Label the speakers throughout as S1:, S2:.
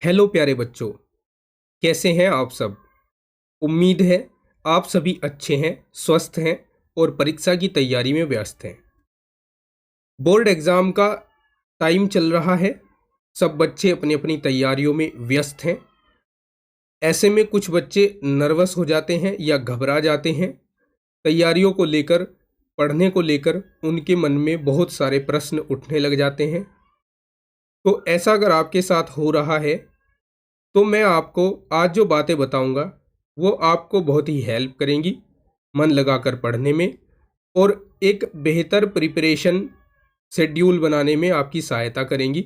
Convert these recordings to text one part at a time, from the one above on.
S1: Hello प्यारे बच्चों, कैसे हैं आप सब। उम्मीद है आप सभी अच्छे हैं, स्वस्थ हैं और परीक्षा की तैयारी में व्यस्त हैं। बोर्ड एग्ज़ाम का टाइम चल रहा है। सब बच्चे अपनी अपनी तैयारियों में व्यस्त हैं। ऐसे में कुछ बच्चे नर्वस हो जाते हैं या घबरा जाते हैं। तैयारियों को लेकर, पढ़ने को लेकर उनके मन में बहुत सारे प्रश्न उठने लग जाते हैं। तो ऐसा अगर आपके साथ हो रहा है तो मैं आपको आज जो बातें बताऊंगा वो आपको बहुत ही हेल्प करेंगी मन लगाकर पढ़ने में और एक बेहतर प्रिपरेशन शेड्यूल बनाने में आपकी सहायता करेंगी।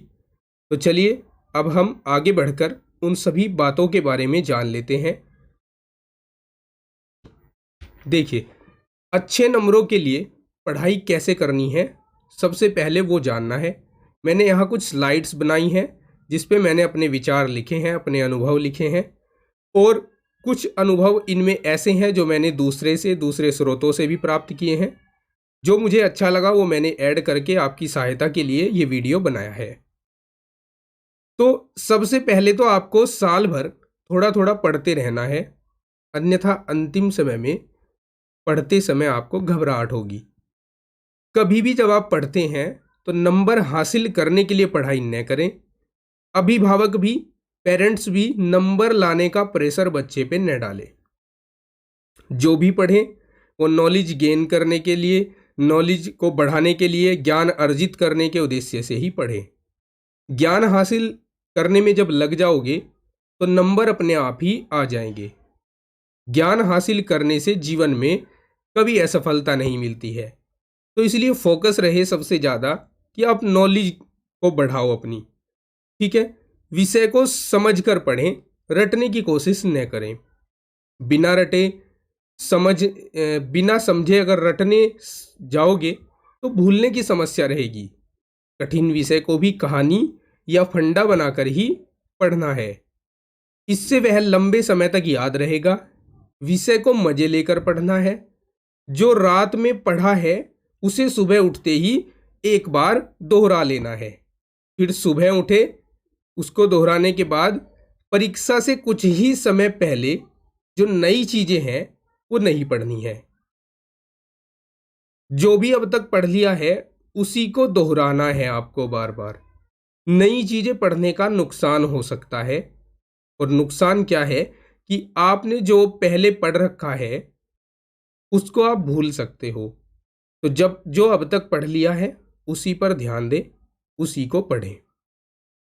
S1: तो चलिए अब हम आगे बढ़कर उन सभी बातों के बारे में जान लेते हैं। देखिए, अच्छे नंबरों के लिए पढ़ाई कैसे करनी है, सबसे पहले वो जानना है। मैंने यहाँ कुछ स्लाइड्स बनाई हैं जिस पे मैंने अपने विचार लिखे हैं, अपने अनुभव लिखे हैं और कुछ अनुभव इनमें ऐसे हैं जो मैंने दूसरे स्रोतों से भी प्राप्त किए हैं। जो मुझे अच्छा लगा वो मैंने ऐड करके आपकी सहायता के लिए ये वीडियो बनाया है। तो सबसे पहले तो आपको साल भर थोड़ा थोड़ा पढ़ते रहना है, अन्यथा अंतिम समय में पढ़ते समय आपको घबराहट होगी। कभी भी जब आप पढ़ते हैं तो नंबर हासिल करने के लिए पढ़ाई न करें। अभिभावक भी, पेरेंट्स भी नंबर लाने का प्रेशर बच्चे पे न डालें। जो भी पढ़ें वो नॉलेज गेन करने के लिए, नॉलेज को बढ़ाने के लिए, ज्ञान अर्जित करने के उद्देश्य से ही पढ़ें। ज्ञान हासिल करने में जब लग जाओगे तो नंबर अपने आप ही आ जाएंगे। ज्ञान हासिल करने से जीवन में कभी असफलता नहीं मिलती है। तो इसलिए फोकस रहे सबसे ज़्यादा कि आप नॉलेज को बढ़ाओ अपनी। ठीक है, विषय को समझकर पढ़ें, रटने की कोशिश न करें। बिना रटे बिना समझे अगर रटने जाओगे तो भूलने की समस्या रहेगी। कठिन विषय को भी कहानी या फंडा बनाकर ही पढ़ना है, इससे वह लंबे समय तक याद रहेगा। विषय को मजे लेकर पढ़ना है। जो रात में पढ़ा है उसे सुबह उठते ही एक बार दोहरा लेना है, फिर सुबह उठे उसको दोहराने के बाद परीक्षा से कुछ ही समय पहले जो नई चीजें हैं वो नहीं पढ़नी है। जो भी अब तक पढ़ लिया है उसी को दोहराना है आपको बार बार। नई चीजें पढ़ने का नुकसान हो सकता है, और नुकसान क्या है कि आपने जो पहले पढ़ रखा है उसको आप भूल सकते हो। तो जब जो अब तक पढ़ लिया है उसी पर ध्यान दें, उसी को पढ़ें।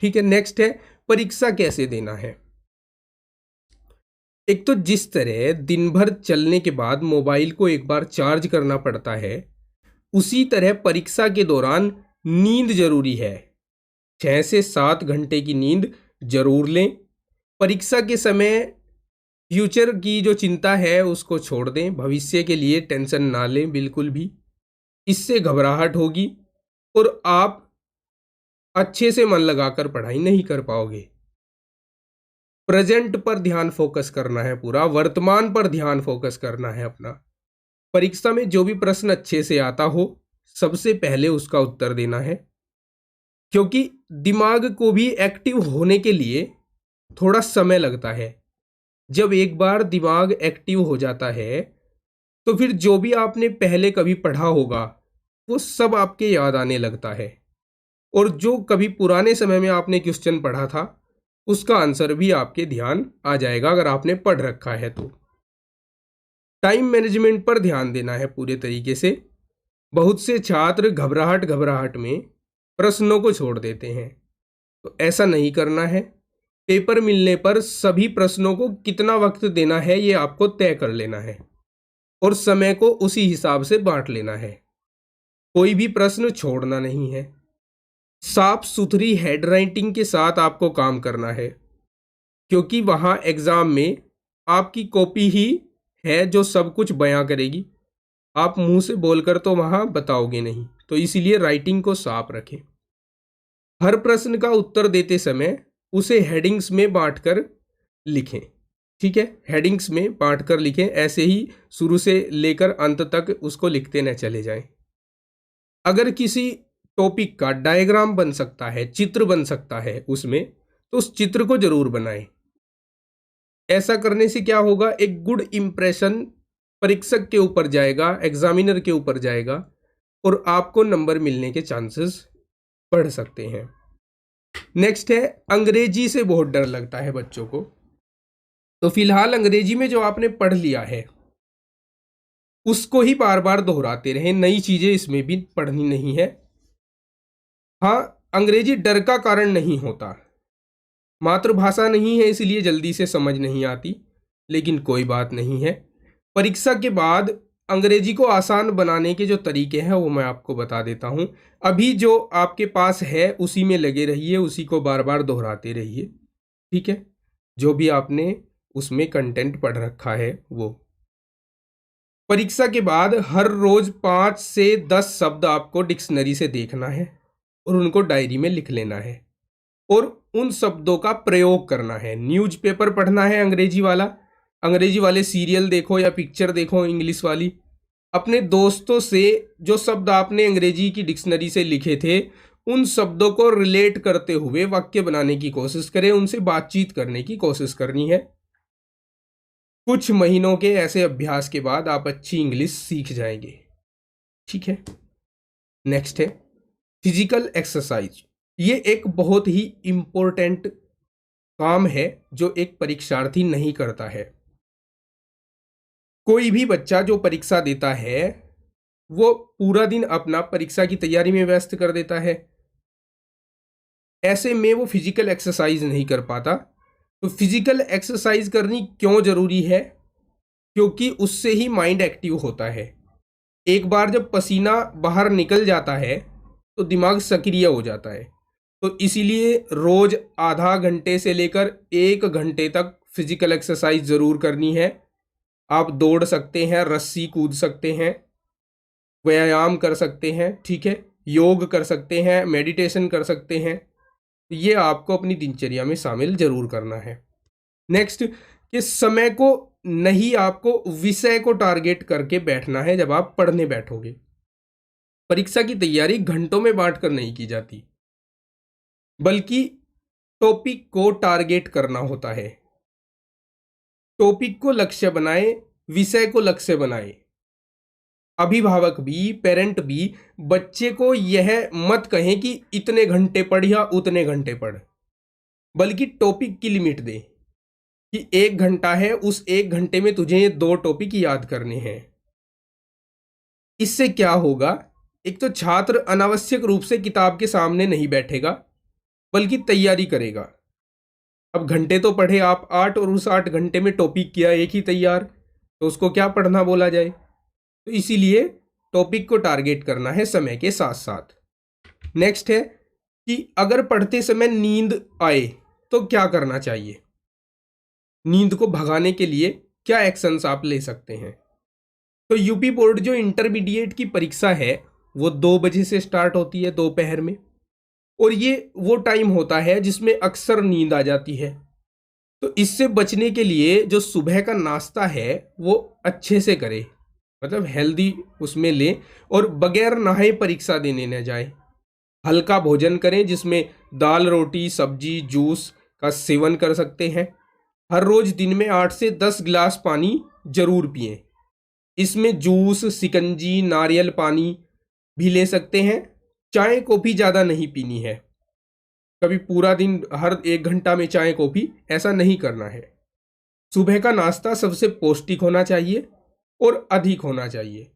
S1: ठीक है, नेक्स्ट है परीक्षा कैसे देना है। एक तो जिस तरह दिन भर चलने के बाद मोबाइल को एक बार चार्ज करना पड़ता है, उसी तरह परीक्षा के दौरान नींद जरूरी है। 6 से 7 घंटे की नींद जरूर लें। परीक्षा के समय फ्यूचर की जो चिंता है उसको छोड़ दें, भविष्य के लिए टेंशन ना लें बिल्कुल भी। इससे घबराहट होगी और आप अच्छे से मन लगाकर पढ़ाई नहीं कर पाओगे। प्रेजेंट पर ध्यान फोकस करना है, पूरा वर्तमान पर ध्यान फोकस करना है अपना। परीक्षा में जो भी प्रश्न अच्छे से आता हो सबसे पहले उसका उत्तर देना है, क्योंकि दिमाग को भी एक्टिव होने के लिए थोड़ा समय लगता है। जब एक बार दिमाग एक्टिव हो जाता है तो फिर जो भी आपने पहले कभी पढ़ा होगा वो सब आपके याद आने लगता है, और जो कभी पुराने समय में आपने क्वेश्चन पढ़ा था उसका आंसर भी आपके ध्यान आ जाएगा अगर आपने पढ़ रखा है तो। टाइम मैनेजमेंट पर ध्यान देना है पूरे तरीके से। बहुत से छात्र घबराहट घबराहट में प्रश्नों को छोड़ देते हैं, तो ऐसा नहीं करना है। पेपर मिलने पर सभी प्रश्नों को कितना वक्त देना है ये आपको तय कर लेना है और समय को उसी हिसाब से बांट लेना है। कोई भी प्रश्न छोड़ना नहीं है। साफ सुथरी हैंडराइटिंग के साथ आपको काम करना है, क्योंकि वहाँ एग्ज़ाम में आपकी कॉपी ही है जो सब कुछ बयां करेगी। आप मुंह से बोलकर तो वहाँ बताओगे नहीं, तो इसीलिए राइटिंग को साफ रखें। हर प्रश्न का उत्तर देते समय उसे हेडिंग्स में बांटकर लिखें। ठीक है, हेडिंग्स में बांटकर लिखें, ऐसे ही शुरू से लेकर अंत तक उसको लिखते न चले जाएं। अगर किसी टॉपिक का डायग्राम बन सकता है, चित्र बन सकता है उसमें, तो उस चित्र को जरूर बनाएं। ऐसा करने से क्या होगा, एक गुड इम्प्रेशन परीक्षक के ऊपर जाएगा, एग्जामिनर के ऊपर जाएगा और आपको नंबर मिलने के चांसेस बढ़ सकते हैं। नेक्स्ट है, अंग्रेजी से बहुत डर लगता है बच्चों को। तो फिलहाल अंग्रेजी में जो आपने पढ़ लिया है उसको ही बार बार दोहराते रहें, नई चीजें इसमें भी पढ़नी नहीं है। हाँ, अंग्रेजी डर का कारण नहीं होता, मातृभाषा नहीं है इसलिए जल्दी से समझ नहीं आती, लेकिन कोई बात नहीं है। परीक्षा के बाद अंग्रेजी को आसान बनाने के जो तरीके हैं वो मैं आपको बता देता हूँ। अभी जो आपके पास है उसी में लगे रहिए, उसी को बार बार दोहराते रहिए, ठीक है, जो भी आपने उसमें कंटेंट पढ़ रखा है वो। परीक्षा के बाद हर रोज 5 से 10 शब्द आपको डिक्शनरी से देखना है और उनको डायरी में लिख लेना है और उन शब्दों का प्रयोग करना है। न्यूज़पेपर पढ़ना है अंग्रेजी वाला, अंग्रेजी वाले सीरियल देखो या पिक्चर देखो इंग्लिश वाली। अपने दोस्तों से जो शब्द आपने अंग्रेजी की डिक्शनरी से लिखे थे उन शब्दों को रिलेट करते हुए वाक्य बनाने की कोशिश करें, उनसे बातचीत करने की कोशिश करनी है। कुछ महीनों के ऐसे अभ्यास के बाद आप अच्छी इंग्लिश सीख जाएंगे, ठीक है। नेक्स्ट है फिजिकल एक्सरसाइज। ये एक बहुत ही इम्पोर्टेंट काम है जो एक परीक्षार्थी नहीं करता है। कोई भी बच्चा जो परीक्षा देता है वो पूरा दिन अपना परीक्षा की तैयारी में व्यस्त कर देता है, ऐसे में वो फिजिकल एक्सरसाइज नहीं कर पाता। तो फिजिकल एक्सरसाइज करनी क्यों जरूरी है, क्योंकि उससे ही माइंड एक्टिव होता है। एक बार जब पसीना बाहर निकल जाता है तो दिमाग सक्रिय हो जाता है। तो इसीलिए रोज आधा घंटे से लेकर 1 घंटे तक फिजिकल एक्सरसाइज जरूर करनी है। आप दौड़ सकते हैं, रस्सी कूद सकते हैं, व्यायाम कर सकते हैं, ठीक है, योग कर सकते हैं, मेडिटेशन कर सकते हैं। ये आपको अपनी दिनचर्या में शामिल जरूर करना है। नेक्स्ट, कि समय को नहीं, आपको विषय को टारगेट करके बैठना है। जब आप पढ़ने बैठोगे, परीक्षा की तैयारी घंटों में बांटकर नहीं की जाती, बल्कि टॉपिक को टारगेट करना होता है। टॉपिक को लक्ष्य बनाए, विषय को लक्ष्य बनाए। अभिभावक भी, पेरेंट भी बच्चे को यह मत कहें कि इतने घंटे पढ़ या उतने घंटे पढ़, बल्कि टॉपिक की लिमिट दे कि 1 घंटा है, उस 1 घंटे में तुझे ये 2 टॉपिक याद करने हैं। इससे क्या होगा, एक तो छात्र अनावश्यक रूप से किताब के सामने नहीं बैठेगा बल्कि तैयारी करेगा। अब घंटे तो पढ़े आप 8 और उस 8 घंटे में टॉपिक किया एक ही तैयार, तो उसको क्या पढ़ना बोला जाए। तो इसीलिए टॉपिक को टारगेट करना है समय के साथ साथ। नेक्स्ट है कि अगर पढ़ते समय नींद आए तो क्या करना चाहिए। नींद को भगाने के लिए क्या एक्शंस आप ले सकते हैं। तो यूपी बोर्ड जो इंटरमीडिएट की परीक्षा है वो 2 बजे से स्टार्ट होती है दोपहर में, और ये वो टाइम होता है जिसमें अक्सर नींद आ जाती है। तो इससे बचने के लिए जो सुबह का नाश्ता है वो अच्छे से करे, मतलब हेल्दी उसमें ले, और बगैर नहाए परीक्षा देने न जाए। हल्का भोजन करें जिसमें दाल, रोटी, सब्जी, जूस का सेवन कर सकते हैं। हर रोज दिन में 8 से 10 गिलास पानी जरूर पिएं। इसमें जूस, शिकंजी, नारियल पानी भी ले सकते हैं। चाय कॉफ़ी ज़्यादा नहीं पीनी है, कभी पूरा दिन हर 1 घंटा में चाय कॉफ़ी ऐसा नहीं करना है। सुबह का नाश्ता सबसे पौष्टिक होना चाहिए और अधिक होना चाहिए।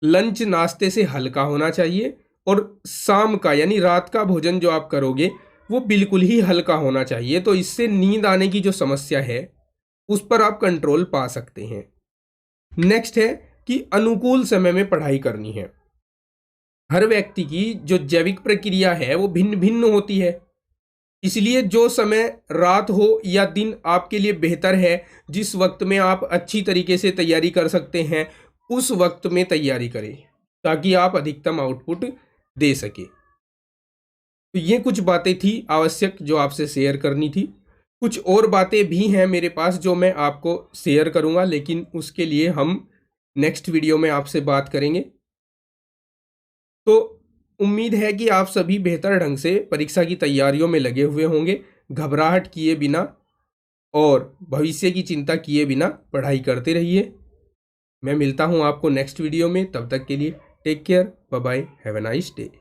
S1: लंच नाश्ते से हल्का होना चाहिए, और शाम का यानी रात का भोजन जो आप करोगे वो बिल्कुल ही हल्का होना चाहिए। तो इससे नींद आने की जो समस्या है उस पर आप कंट्रोल पा सकते हैं। नेक्स्ट है कि अनुकूल समय में पढ़ाई करनी है। हर व्यक्ति की जो जैविक प्रक्रिया है वो भिन्न भिन्न होती है, इसलिए जो समय रात हो या दिन आपके लिए बेहतर है, जिस वक्त में आप अच्छी तरीके से तैयारी कर सकते हैं उस वक्त में तैयारी करें ताकि आप अधिकतम आउटपुट दे सके। तो ये कुछ बातें थी आवश्यक जो आपसे शेयर करनी थी। कुछ और बातें भी हैं मेरे पास जो मैं आपको शेयर करूंगा, लेकिन उसके लिए हम नेक्स्ट वीडियो में आपसे बात करेंगे। तो उम्मीद है कि आप सभी बेहतर ढंग से परीक्षा की तैयारियों में लगे हुए होंगे। घबराहट किए बिना और भविष्य की चिंता किए बिना पढ़ाई करते रहिए। मैं मिलता हूँ आपको नेक्स्ट वीडियो में, तब तक के लिए take care, bye bye, have a nice day.